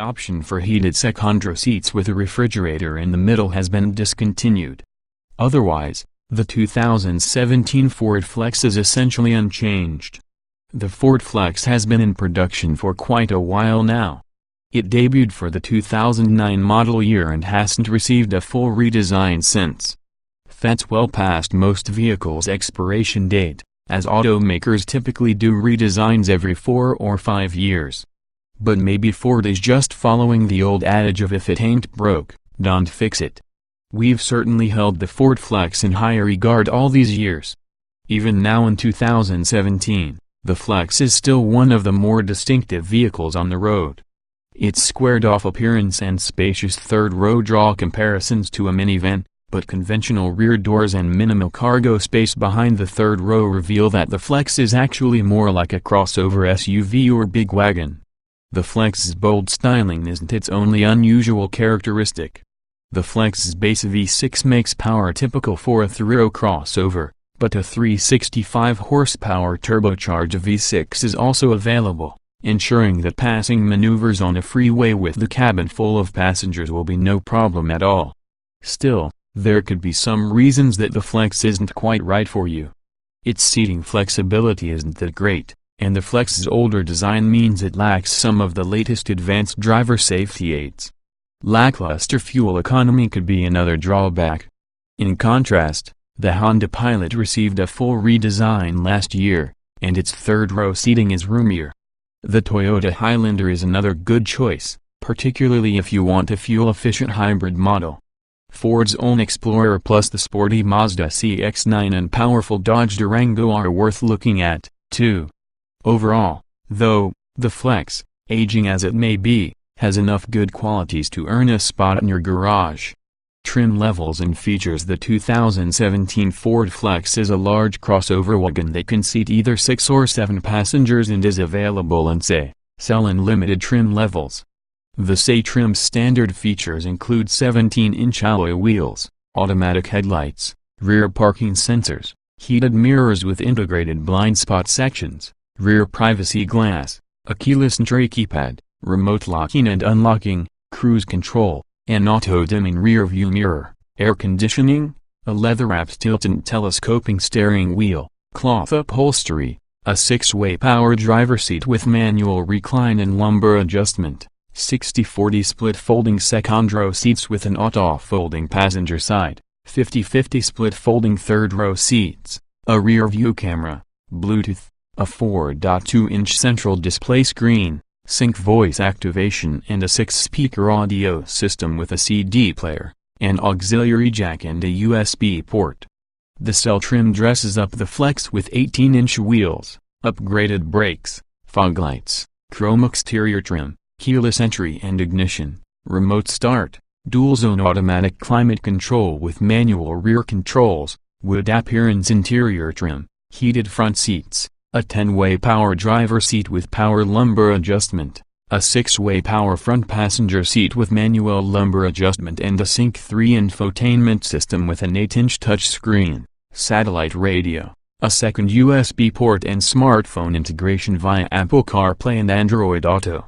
option for heated secondary seats with a refrigerator in the middle has been discontinued. Otherwise, the 2017 Ford Flex is essentially unchanged. The Ford Flex has been in production for quite a while now. It debuted for the 2009 model year and hasn't received a full redesign since. That's well past most vehicles' expiration date, as automakers typically do redesigns every 4 or 5 years. But maybe Ford is just following the old adage of if it ain't broke, don't fix it. We've certainly held the Ford Flex in high regard all these years. Even now in 2017, the Flex is still one of the more distinctive vehicles on the road. Its squared-off appearance and spacious third-row draw comparisons to a minivan, but conventional rear doors and minimal cargo space behind the third row reveal that the Flex is actually more like a crossover SUV or big wagon. The Flex's bold styling isn't its only unusual characteristic. The Flex's base V6 makes power typical for a three-row crossover, but a 365 horsepower turbocharged V6 is also available, ensuring that passing maneuvers on a freeway with the cabin full of passengers will be no problem at all. Still, there could be some reasons that the Flex isn't quite right for you. Its seating flexibility isn't that great, and the Flex's older design means it lacks some of the latest advanced driver safety aids. Lackluster fuel economy could be another drawback. In contrast, the Honda Pilot received a full redesign last year, and its third-row seating is roomier. The Toyota Highlander is another good choice, particularly if you want a fuel-efficient hybrid model. Ford's own Explorer plus the sporty Mazda CX-9 and powerful Dodge Durango are worth looking at, too. Overall, though, the Flex, aging as it may be, has enough good qualities to earn a spot in your garage. Trim levels and features. The 2017 Ford Flex is a large crossover wagon that can seat either 6 or 7 passengers and is available in sell in limited trim levels. The trim's standard features include 17-inch alloy wheels, automatic headlights, rear parking sensors, heated mirrors with integrated blind spot sections, rear privacy glass, a keyless entry keypad, remote locking and unlocking, cruise control, an auto-dimming rear-view mirror, air conditioning, a leather-wrapped tilt-and telescoping steering wheel, cloth upholstery, a 6-way power driver seat with manual recline and lumbar adjustment, 60/40 split folding second-row seats with an auto-folding passenger side, 50/50 split folding third-row seats, a rear-view camera, Bluetooth, a 4.2-inch central display screen, sync voice activation and a 6-speaker audio system with a CD player, an auxiliary jack and a USB port. The cell trim dresses up the Flex with 18-inch wheels, upgraded brakes, fog lights, chrome exterior trim, keyless entry and ignition, remote start, dual-zone automatic climate control with manual rear controls, wood appearance interior trim, heated front seats, a 10-way power driver seat with power lumbar adjustment, a 6-way power front passenger seat with manual lumbar adjustment and a Sync 3 infotainment system with an 8-inch touchscreen, satellite radio, a second USB port and smartphone integration via Apple CarPlay and Android Auto.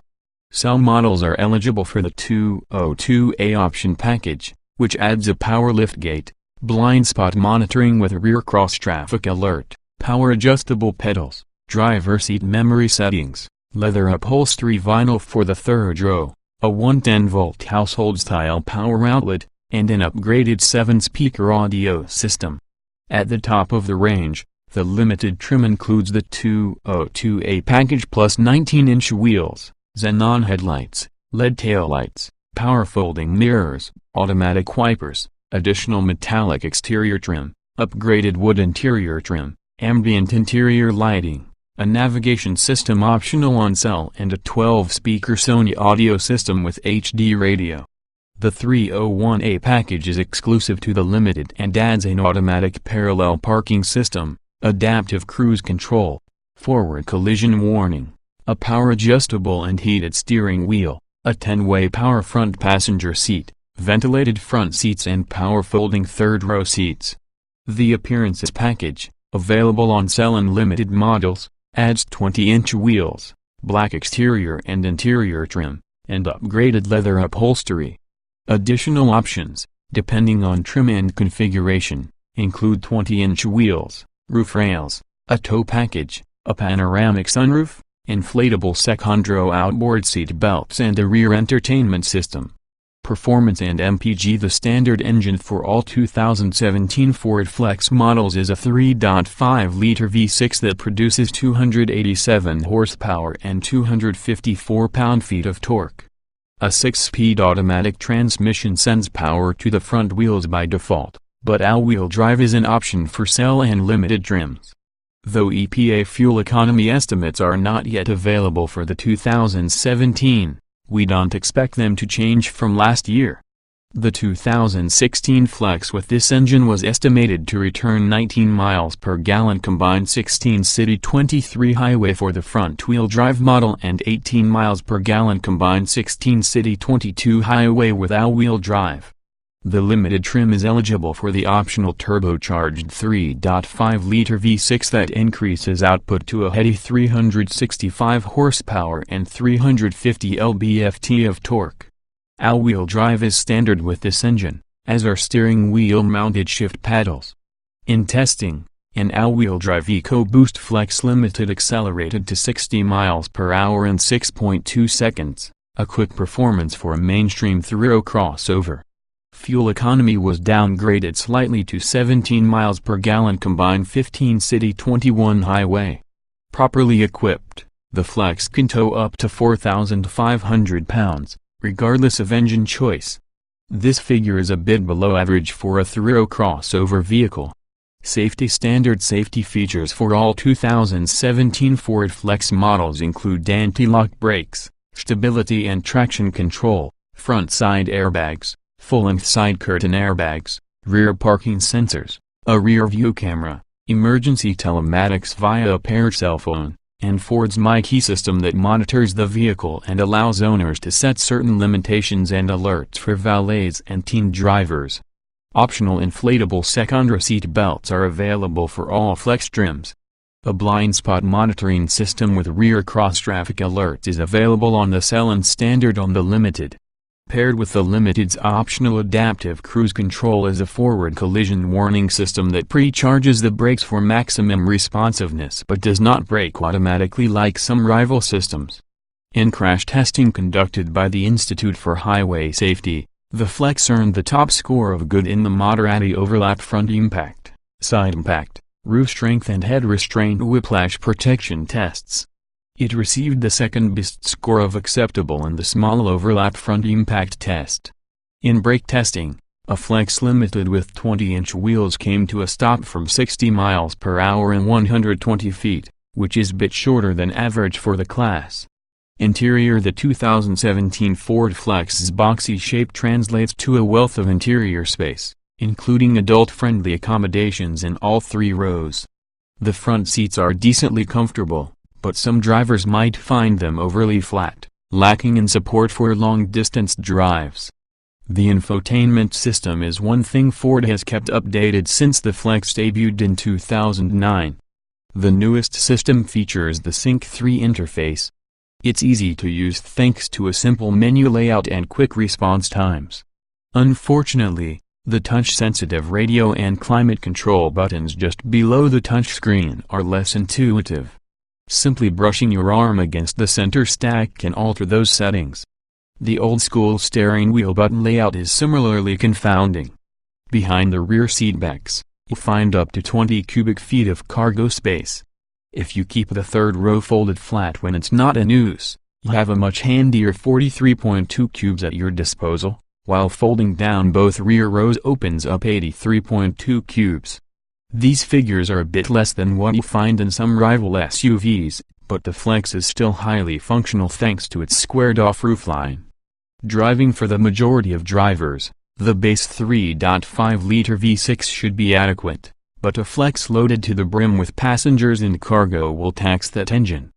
Cell models are eligible for the 202A option package, which adds a power liftgate, blind spot monitoring with a rear cross-traffic alert, power adjustable pedals, driver seat memory settings, leather upholstery vinyl for the third row, a 110-volt household-style power outlet, and an upgraded 7-speaker audio system. At the top of the range, the limited trim includes the 202A package plus 19-inch wheels, xenon headlights, LED taillights, power folding mirrors, automatic wipers, additional metallic exterior trim, upgraded wood interior trim, ambient interior lighting, a navigation system optional on cell and a 12-speaker Sony audio system with HD radio. The 301A package is exclusive to the Limited and adds an automatic parallel parking system, adaptive cruise control, forward collision warning, a power adjustable and heated steering wheel, a 10-way power front passenger seat, ventilated front seats and power folding third-row seats. The Appearances package, available on cell and limited models, adds 20-inch wheels, black exterior and interior trim, and upgraded leather upholstery. Additional options, depending on trim and configuration, include 20-inch wheels, roof rails, a tow package, a panoramic sunroof, inflatable Secondro outboard seat belts and a rear entertainment system. Performance and MPG. The standard engine for all 2017 Ford Flex models is a 3.5-liter V6 that produces 287 horsepower and 254 pound-feet of torque. A 6-speed automatic transmission sends power to the front wheels by default, but all-wheel drive is an option for sale and limited trims. Though EPA fuel economy estimates are not yet available for the 2017, we don't expect them to change from last year. The 2016 Flex with this engine was estimated to return 19 miles per gallon combined 16 city 23 highway for the front-wheel drive model and 18 miles per gallon combined 16 city 22 highway with all-wheel drive. The limited trim is eligible for the optional turbocharged 3.5-liter V6 that increases output to a heady 365 horsepower and 350 lb-ft of torque. All-wheel drive is standard with this engine, as are steering wheel-mounted shift paddles. In testing, an all-wheel drive EcoBoost Flex Limited accelerated to 60 miles per hour in 6.2 seconds, a quick performance for a mainstream three-row crossover. Fuel economy was downgraded slightly to 17 miles per gallon combined 15 city 21 highway. Properly equipped, the Flex can tow up to 4,500 pounds, regardless of engine choice. This figure is a bit below average for a three-row crossover vehicle. Standard safety features for all 2017 Ford Flex models include anti-lock brakes, stability and traction control, front side airbags, full-length side curtain airbags, rear parking sensors, a rear-view camera, emergency telematics via a paired cell phone, and Ford's My Key system that monitors the vehicle and allows owners to set certain limitations and alerts for valets and teen drivers. Optional inflatable Secondro seat belts are available for all Flex trims. A blind spot monitoring system with rear cross-traffic alerts is available on the Cell and standard on the Limited. Paired with the Limited's optional adaptive cruise control is a forward collision warning system that pre-charges the brakes for maximum responsiveness but does not brake automatically like some rival systems. In crash testing conducted by the Institute for Highway Safety, the Flex earned the top score of good in the Moderati overlap front impact, side impact, roof strength and head restraint whiplash protection tests. It received the second best score of acceptable in the small overlap front impact test. In brake testing, a Flex Limited with 20-inch wheels came to a stop from 60 miles per hour and 120 feet, which is a bit shorter than average for the class. Interior. The 2017 Ford Flex's boxy shape translates to a wealth of interior space, including adult-friendly accommodations in all three rows. The front seats are decently comfortable, but some drivers might find them overly flat, lacking in support for long-distance drives. The infotainment system is one thing Ford has kept updated since the Flex debuted in 2009. The newest system features the Sync 3 interface. It's easy to use thanks to a simple menu layout and quick response times. Unfortunately, the touch-sensitive radio and climate control buttons just below the touchscreen are less intuitive. Simply brushing your arm against the center stack can alter those settings. The old-school steering wheel button layout is similarly confounding. Behind the rear seatbacks, you find up to 20 cubic feet of cargo space. If you keep the third row folded flat when it's not in use, you have a much handier 43.2 cubes at your disposal, while folding down both rear rows opens up 83.2 cubes. These figures are a bit less than what you find in some rival SUVs, but the Flex is still highly functional thanks to its squared-off roofline. Driving. For the majority of drivers, the base 3.5-liter V6 should be adequate, but a Flex loaded to the brim with passengers and cargo will tax that engine.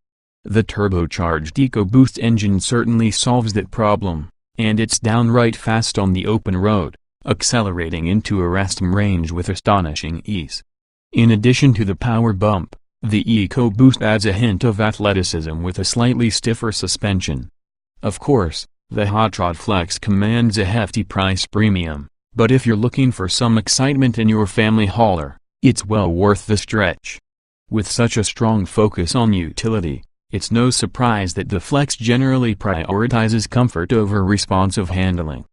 The turbocharged EcoBoost engine certainly solves that problem, and it's downright fast on the open road, accelerating into a resting range with astonishing ease. In addition to the power bump, the EcoBoost adds a hint of athleticism with a slightly stiffer suspension. Of course, The Hot Rod Flex commands a hefty price premium, but if you're looking for some excitement in your family hauler, it's well worth the stretch. With such a strong focus on utility, it's no surprise that the Flex generally prioritizes comfort over responsive handling.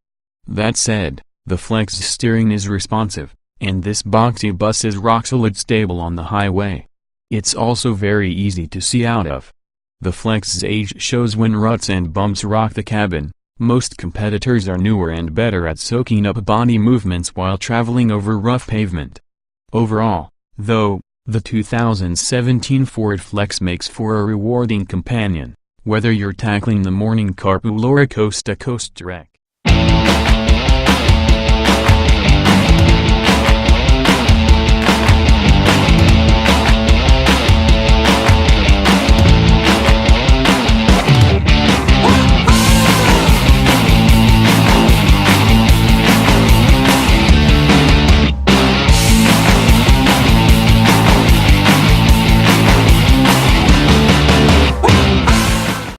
That said, the Flex steering is responsive, and this boxy bus is rock-solid stable on the highway. It's also very easy to see out of. The Flex's age shows when ruts and bumps rock the cabin. Most competitors are newer and better at soaking up body movements while traveling over rough pavement. Overall, though, the 2017 Ford Flex makes for a rewarding companion, whether you're tackling the morning carpool or a coast-to-coast trek.